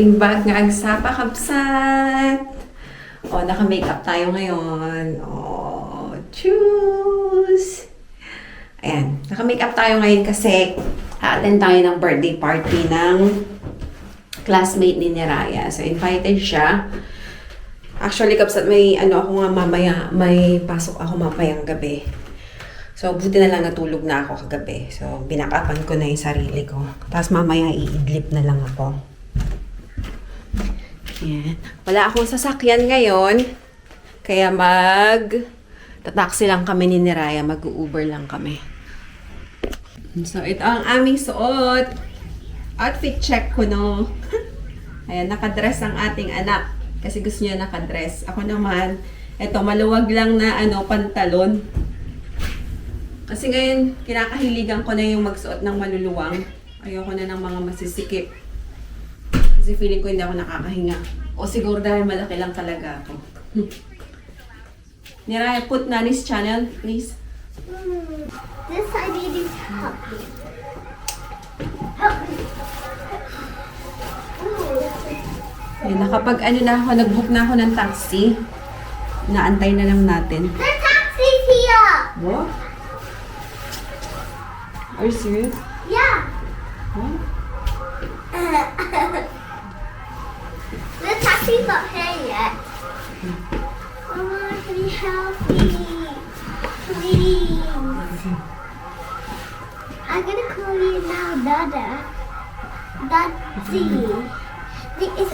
ating bag nga agsapa kabsat. O, naka-makeup tayo ngayon. O, choose! Ayan, naka-makeup tayo ngayon kasi attend tayo ng birthday party ng classmate ni Niraya. So, invited siya. Actually, kabsat, may ako nga mamaya, may pasok ako mamayang gabi. So, buti na lang natulog na ako kagabi. So, binakapan ko na yung sarili ko. Tapos mamaya iidlip na lang ako. Yan. Wala akong sasakyan ngayon. Kaya taxi lang kami ni Niraya. Mag-Uber lang kami. So, ito ang aming suot. Outfit check ko, no? Ayan, nakadress ang ating anak. Kasi gusto niya nakadress. Ako naman, ito, maluwag lang na pantalon. Kasi ngayon, kinakahiligan ko na yung magsuot ng maluluwang. Ayoko na ng mga masisikip. Kasi feeling ko hindi ako nakakahinga. O siguro dahil malaki lang talaga ako. Niraya, put Nani's channel, please. This I need is help me. Help me. Ayun, nakapag nag-book na ako ng taxi. Naantay na lang natin. The taxi's here. What? Are you serious? Yeah. What? The taxi's not here yet. Mama, can you help me? Please. I'm gonna call you now, Dada. Daddy. Is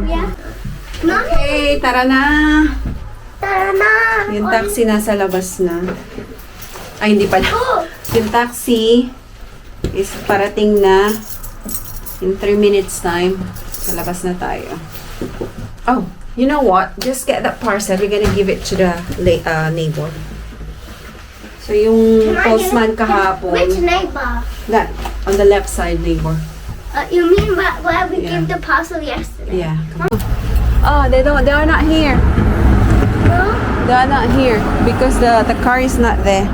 yeah. Mommy, Okay, tara na. tara na. Yung taxi nasa labas na. Ay, hindi pala. Oh, Yung taxi is parating na in 3 minutes time. Sa labas na tayo. Oh, you know what? Just get that parcel. We're gonna give it to the neighbor. So, yung can I postman get it? kahapon, Which neighbor? that, on the left side neighbor. You mean where we Yeah. gave the parcel yesterday? Yeah. Oh, they are not here. No? They are not here because the car is not there.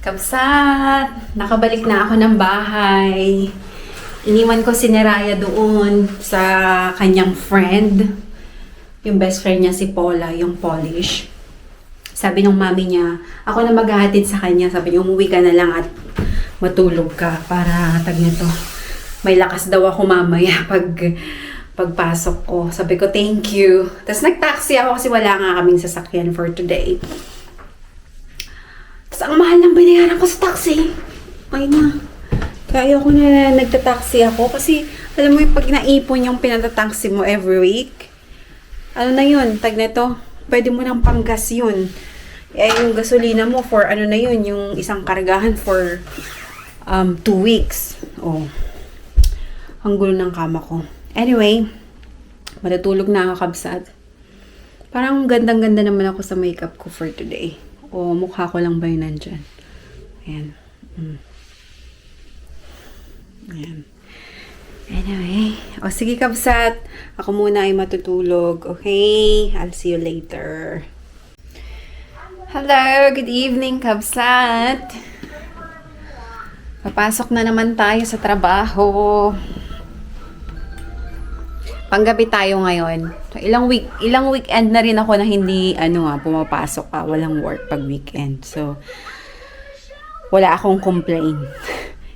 Kabsat! Nakabalik na ako ng bahay. Iniwan ko si Niraya doon sa kanyang friend. Yung best friend niya si Paula, yung Polish. Sabi ng mami niya, ako na maghahatid sa kanya. Sabi niya, umuwi ka na lang at matulog ka para nito. May lakas daw ako mamaya pagpasok ko. Sabi ko, thank you. Tapos nag-taxi ako kasi wala nga kaming sasakyan for today. Tapos ang mahal ng binayaran ko sa taxi. Ay na. Kaya ayoko na nagta-taxi ako kasi alam mo yung pag naipon yung pinata-taxi mo every week, ano na yun, tag na to, pwede mo nang panggas yun. Eh yung gasolina mo for ano na yun, yung isang kargahan for 2 weeks. Oh. Ang gulo ng kama ko. Anyway, matutulog na ako kabsat. Parang gandang-ganda naman ako sa makeup ko for today. O mukha ko lang ba yun nandyan? Ayan. Ayan. Anyway. O sige kabsat. Ako muna ay matutulog. Okay? I'll see you later. Hello! Good evening kabsat. Papasok na naman tayo sa trabaho. Panggabi tayo ngayon. So, ilang weekend na rin ako na hindi pumapasok pa, walang work pag weekend. So wala akong complain.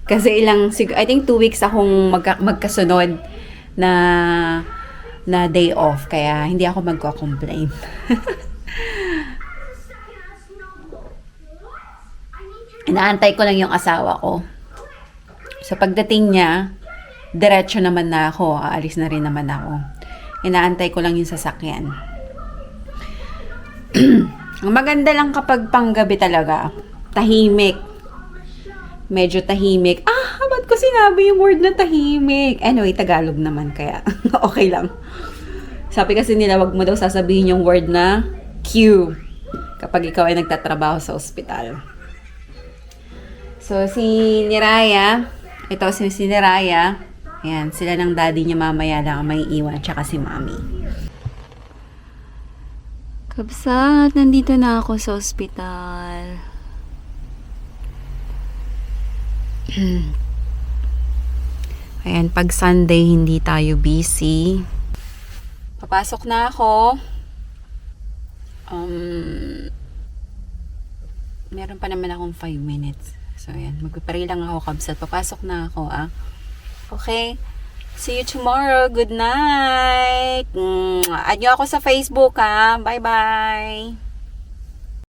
Kasi I think 2 weeks akong magkasunod na day off, kaya hindi ako magko-complain. Inaantay ko lang yung asawa ko. So pagdating niya, diretso naman na ako. Aalis na rin naman ako. Inaantay ko lang yung sasakyan. Ang maganda lang kapag panggabi talaga. Tahimik. Medyo tahimik. Ba't ko sinabi yung word na tahimik. Anyway, Tagalog naman, kaya okay lang. Sabi kasi nila, wag mo daw sasabihin yung word na Q kapag ikaw ay nagtatrabaho sa ospital. So, si Niraya, ito si Niraya, ayan, sila ng daddy niya mamaya lang may iwan, tsaka si mami. Kabsat, nandito na ako sa ospital. Ayan, pag Sunday, hindi tayo busy. Papasok na ako. Meron pa naman akong 5 minutes. So, ayan, magpipray lang ako, kabsat. Papasok na ako, Okay? See you tomorrow. Good night. Add nyo ako sa Facebook, Bye-bye.